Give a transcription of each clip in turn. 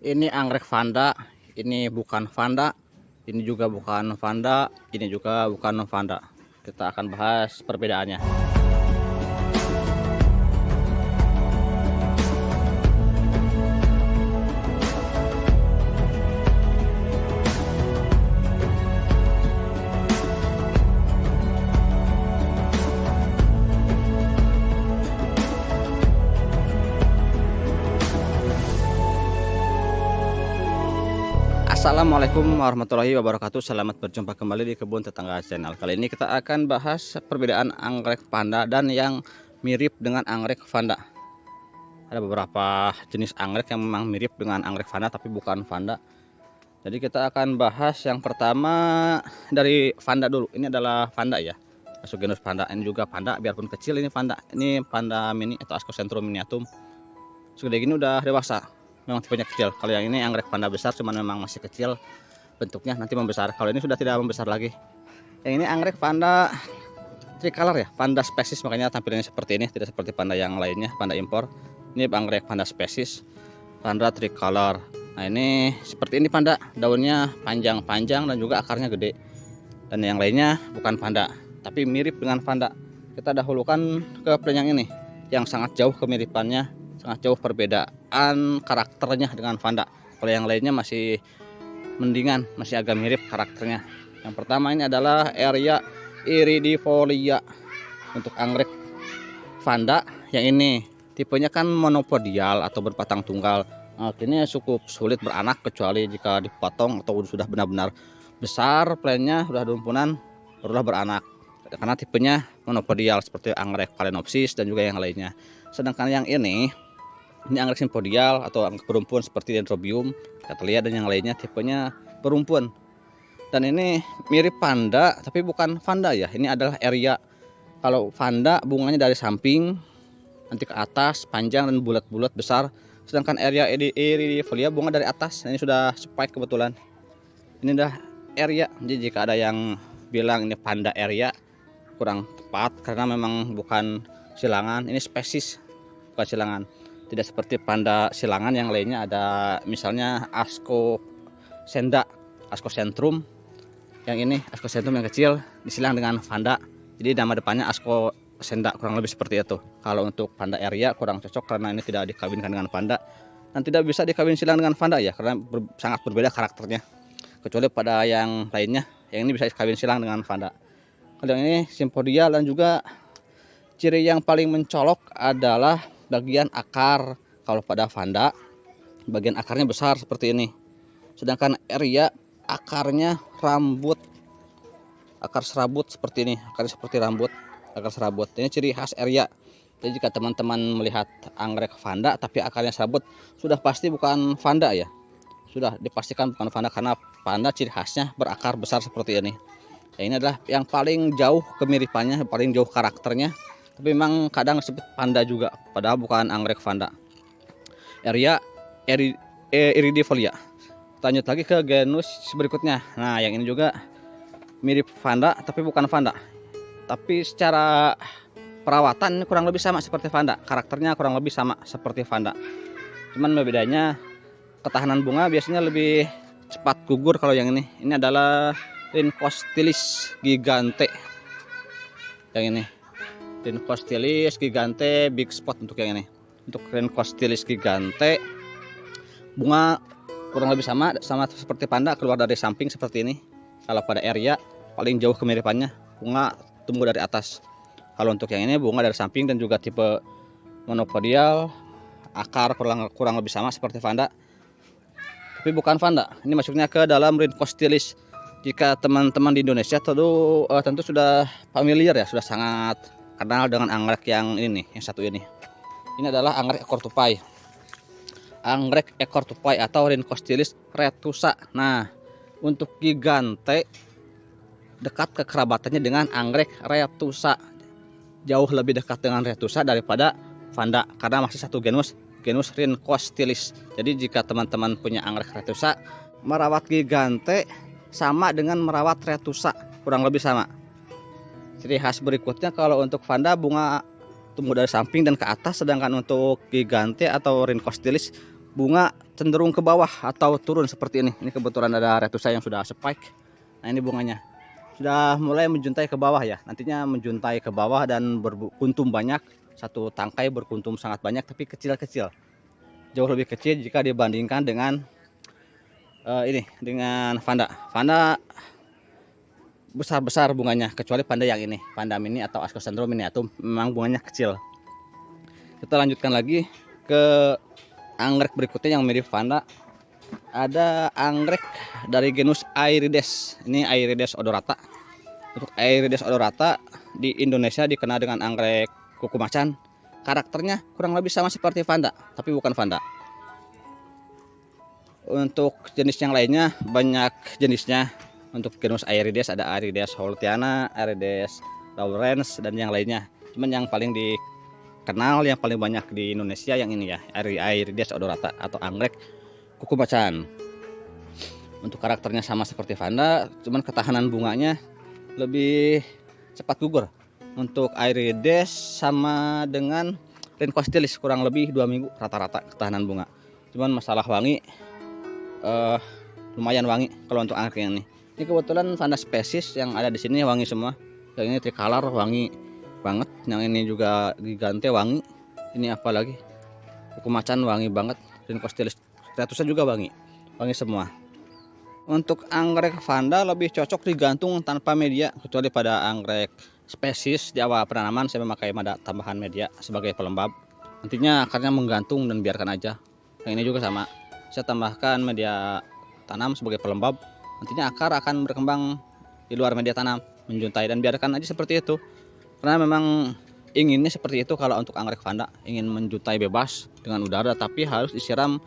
Ini anggrek vanda, ini bukan vanda, ini juga bukan vanda, ini juga bukan vanda. Kita akan bahas perbedaannya. Assalamualaikum warahmatullahi wabarakatuh. Selamat berjumpa kembali di Kebun Tetangga Channel. Kali ini kita akan bahas perbedaan anggrek vanda dan yang mirip dengan anggrek vanda. Ada beberapa jenis anggrek yang memang mirip dengan anggrek vanda tapi bukan vanda. Jadi kita akan bahas yang pertama dari vanda dulu. Ini adalah vanda ya, masuk genus vanda. Ini juga vanda, biarpun kecil ini vanda. Ini vanda mini atau Ascocentrum miniatum. Sudah gini udah dewasa, memang tipenya kecil. Kalau yang ini anggrek vanda besar, cuman memang masih kecil bentuknya, nanti membesar. Kalau ini sudah tidak membesar lagi. Yang ini anggrek vanda tricolor ya, vanda spesies, makanya tampilannya seperti ini, tidak seperti vanda yang lainnya, vanda impor. Ini anggrek vanda spesies, vanda tricolor. Nah ini seperti ini vanda, daunnya panjang-panjang dan juga akarnya gede. Dan yang lainnya bukan vanda, tapi mirip dengan vanda. Kita dahulukan ke plan yang ini, yang sangat jauh kemiripannya, sangat jauh perbedaan karakternya dengan vanda. Kalau yang lainnya masih mendingan, masih agak mirip karakternya. Yang pertama ini adalah Area iridifolia. Untuk anggrek vanda yang ini tipenya kan monopodial atau berbatang tunggal. Akhirnya cukup sulit beranak kecuali jika dipotong atau sudah benar-benar besar plannya, sudah rumpunan, barulah beranak. Karena tipenya monopodial seperti anggrek phalaenopsis dan juga yang lainnya. Sedangkan yang ini anggrek simpodial atau anggrek berumpun seperti Dendrobium, Cattleya dan yang lainnya tipenya berumpun. Dan ini mirip vanda tapi bukan vanda ya. Ini adalah Area. Kalau vanda bunganya dari samping nanti ke atas, panjang dan bulat-bulat besar. Sedangkan Area iridifolia bunga dari atas. Ini sudah spike kebetulan. Ini udah Area. Jadi jika ada yang bilang ini vanda Area, kurang tepat karena memang bukan silangan. Ini spesies, bukan silangan. Tidak seperti vanda silangan yang lainnya, ada misalnya Ascocentrum. Yang ini Ascocentrum yang kecil disilang dengan vanda, jadi nama depannya Ascocenta, kurang lebih seperti itu. Kalau untuk vanda Area kurang cocok karena ini tidak dikawinkan dengan vanda dan tidak bisa dikawin silang dengan vanda ya, karena sangat berbeda karakternya. Kecuali pada yang lainnya, yang ini bisa dikawin silang dengan vanda. Kalau yang ini simpodial dan juga ciri yang paling mencolok adalah bagian akar. Kalau pada vanda bagian akarnya besar seperti ini, sedangkan Area akarnya rambut, akar serabut seperti ini, akarnya seperti rambut, akar serabut. Ini ciri khas Area. Jadi jika teman-teman melihat anggrek vanda tapi akarnya serabut, sudah pasti bukan vanda ya, sudah dipastikan bukan vanda, karena vanda ciri khasnya berakar besar seperti ini. Ya, ini adalah yang paling jauh kemiripannya, paling jauh karakternya, tapi memang kadang disebut vanda juga, padahal bukan anggrek vanda. Area iridifolia. Lanjut lagi ke genus berikutnya. Nah yang ini juga mirip vanda tapi bukan vanda, tapi secara perawatan kurang lebih sama seperti vanda, karakternya kurang lebih sama seperti vanda. Cuman bedanya ketahanan bunga biasanya lebih cepat gugur. Kalau yang ini adalah Rhynchostylis gigante. Yang ini Rhynchostylis gigante big spot untuk yang ini. Untuk Rhynchostylis gigante bunga kurang lebih sama seperti vanda, keluar dari samping seperti ini. Kalau pada Area paling jauh kemiripannya, bunga tumbuh dari atas. Kalau untuk yang ini bunga dari samping dan juga tipe monopodial, akar kurang lebih sama seperti vanda, tapi bukan vanda. Ini masuknya ke dalam Rhynchostylis. Jika teman-teman di Indonesia tentu sudah familiar ya, sudah sangat kenal dengan anggrek yang ini nih, yang satu ini. Ini adalah anggrek ekor tupai. Anggrek ekor tupai atau Rhynchostylis retusa. Nah, untuk gigante dekat kekerabatannya dengan anggrek retusa. Jauh lebih dekat dengan retusa daripada vanda karena masih satu genus Rhynchostylis. Jadi jika teman-teman punya anggrek retusa, merawat gigante sama dengan merawat retusa, kurang lebih sama. Ciri khas berikutnya, kalau untuk vanda bunga tumbuh dari samping dan ke atas, sedangkan untuk gigante atau Rhynchostylis bunga cenderung ke bawah atau turun seperti ini. Ini kebetulan ada retusa yang sudah spike. Nah ini bunganya sudah mulai menjuntai ke bawah ya. Nantinya menjuntai ke bawah dan berkuntum banyak. Satu tangkai berkuntum sangat banyak tapi kecil-kecil. Jauh lebih kecil jika dibandingkan dengan ini dengan Vanda. Vanda besar-besar bunganya, kecuali Vanda yang ini, Vanda mini atau Ascosendron miniatum, memang bunganya kecil. Kita lanjutkan lagi ke anggrek berikutnya yang mirip Vanda. Ada anggrek dari genus Aerides. Ini Aerides odorata. Untuk Aerides odorata di Indonesia dikenal dengan anggrek kuku macan. Karakternya kurang lebih sama seperti Vanda, tapi bukan Vanda. Untuk jenis yang lainnya banyak jenisnya. Untuk genus Aerides ada Aerides holtiana, Aerides lawrence dan yang lainnya. Cuman yang paling dikenal, yang paling banyak di Indonesia yang ini ya, Aerides odorata atau anggrek kuku macan. Untuk karakternya sama seperti Vanda, cuman ketahanan bunganya lebih cepat gugur. Untuk Aerides sama dengan Rhincostylis, kurang lebih 2 minggu rata-rata ketahanan bunga. Cuman masalah wangi lumayan wangi kalau untuk anggrek yang ini. Ini kebetulan Vanda spesies yang ada di sini wangi semua. Yang ini tricolor wangi banget, yang ini juga gigante wangi. Ini apa lagi? Kuku macan wangi banget, Rhincostylis retusa juga wangi semua. Untuk anggrek Vanda lebih cocok digantung tanpa media, kecuali pada anggrek spesies di awal penanaman saya memakai tambahan media sebagai pelembab. Nantinya akarnya menggantung dan biarkan aja. Yang ini juga sama, saya tambahkan media tanam sebagai pelembab. Nantinya akar akan berkembang di luar media tanam, menjuntai, dan biarkan aja seperti itu. Karena memang inginnya seperti itu kalau untuk anggrek Vanda, ingin menjuntai bebas dengan udara, tapi harus disiram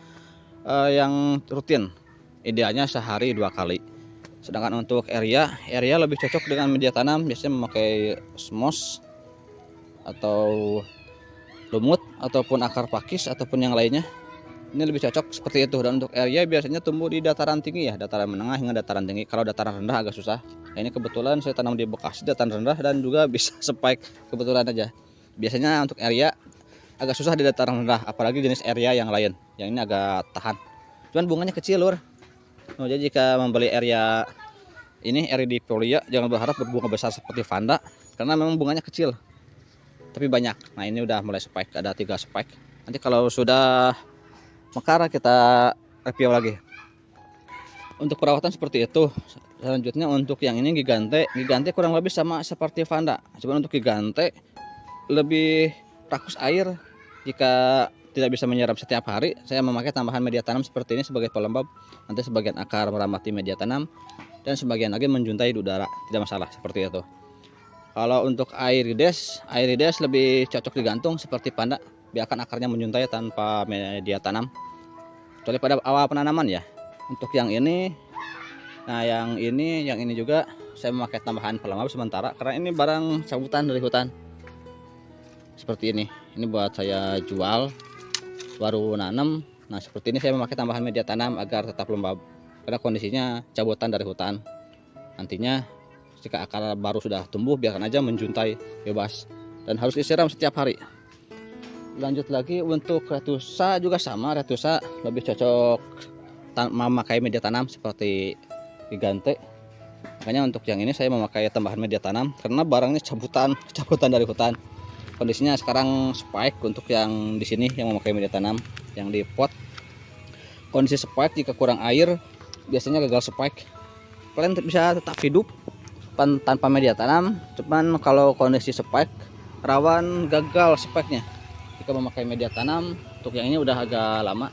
yang rutin. Idealnya sehari 2 kali. Sedangkan untuk area lebih cocok dengan media tanam, biasanya memakai smos atau lumut ataupun akar pakis ataupun yang lainnya. Ini lebih cocok seperti itu. Dan untuk area biasanya tumbuh di dataran tinggi ya, dataran menengah hingga dataran tinggi. Kalau dataran rendah agak susah. Nah, ini kebetulan saya tanam di Bekasi, dataran rendah dan juga bisa spike kebetulan aja. Biasanya untuk area agak susah di dataran rendah, apalagi jenis area yang lain. Yang ini agak tahan. Cuman bunganya kecil lur. Oh, jadi jika membeli area ini Eridifolia jangan berharap berbunga besar seperti Vanda, karena memang bunganya kecil tapi banyak. Nah ini udah mulai spike, ada 3 spike. Nanti kalau sudah mekar kita review lagi. Untuk perawatan seperti itu. Selanjutnya untuk yang ini gigante kurang lebih sama seperti Vanda, cuman untuk gigante lebih rakus air. Jika tidak bisa menyiram setiap hari, saya memakai tambahan media tanam seperti ini sebagai pelembab. Nanti sebagian akar meramati media tanam dan sebagian lagi menjuntai di udara, tidak masalah seperti itu. Kalau untuk Aerides lebih cocok digantung seperti Vanda, biarkan akarnya menjuntai tanpa media tanam, kecuali pada awal penanaman ya. Untuk yang ini, nah yang ini juga saya memakai tambahan pelembab sementara karena ini barang cabutan dari hutan seperti ini. Ini buat saya jual, baru nanam. Nah seperti ini saya memakai tambahan media tanam agar tetap lembab karena kondisinya cabutan dari hutan. Nantinya jika akar baru sudah tumbuh, biarkan aja menjuntai bebas dan harus disiram setiap hari. Lanjut lagi untuk retusa juga sama, retusa lebih cocok memakai media tanam seperti gigante. Makanya untuk yang ini saya memakai tambahan media tanam karena barangnya cabutan dari hutan. Kondisinya sekarang spike untuk yang di sini yang memakai media tanam, yang di pot. Kondisi spike jika kurang air biasanya gagal spike. Kalian bisa tetap hidup tanpa media tanam, cuman kalau kondisi spike rawan gagal spike-nya. Jika memakai media tanam, untuk yang ini udah agak lama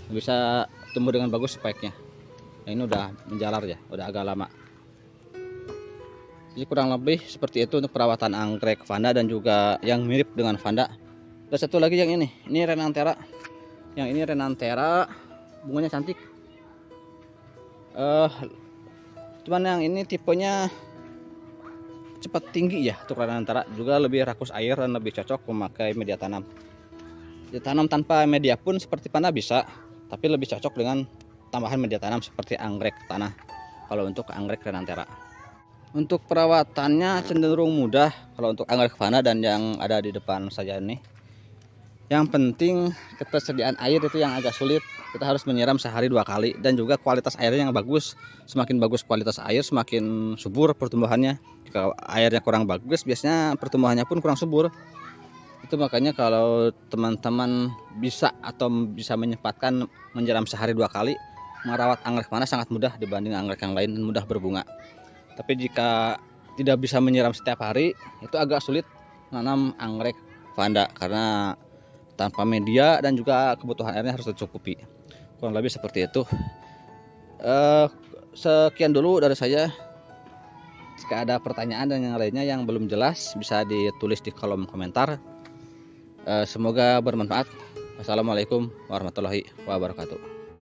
bisa tumbuh dengan bagus spike-nya. Yang ini udah menjalar ya, udah agak lama. Jadi kurang lebih seperti itu untuk perawatan anggrek Vanda dan juga yang mirip dengan Vanda. Dan satu lagi yang ini Renanthera. Yang ini Renanthera, bunganya cantik. Cuman yang ini tipenya cepat tinggi ya. Untuk Renanthera juga lebih rakus air dan lebih cocok memakai media tanam. Ditanam tanpa media pun seperti Vanda bisa, tapi lebih cocok dengan tambahan media tanam seperti anggrek tanah. Kalau untuk anggrek Renanthera. Untuk perawatannya cenderung mudah kalau untuk anggrek Vanda dan yang ada di depan saya ini. Yang penting ketersediaan air itu yang agak sulit. kita harus menyiram sehari 2 kali, dan juga kualitas airnya yang bagus. Semakin bagus kualitas air, semakin subur pertumbuhannya. Jika airnya kurang bagus, biasanya pertumbuhannya pun kurang subur. Itu makanya kalau teman-teman bisa menyempatkan menyiram sehari 2 kali, merawat anggrek Vanda sangat mudah dibanding anggrek yang lain dan mudah berbunga. Tapi jika tidak bisa menyiram setiap hari, itu agak sulit menanam anggrek Vanda karena tanpa media dan juga kebutuhan airnya harus tercukupi. Kurang lebih seperti itu. Sekian dulu dari saya. Jika ada pertanyaan dan yang lainnya yang belum jelas, bisa ditulis di kolom komentar. Semoga bermanfaat. Wassalamualaikum warahmatullahi wabarakatuh.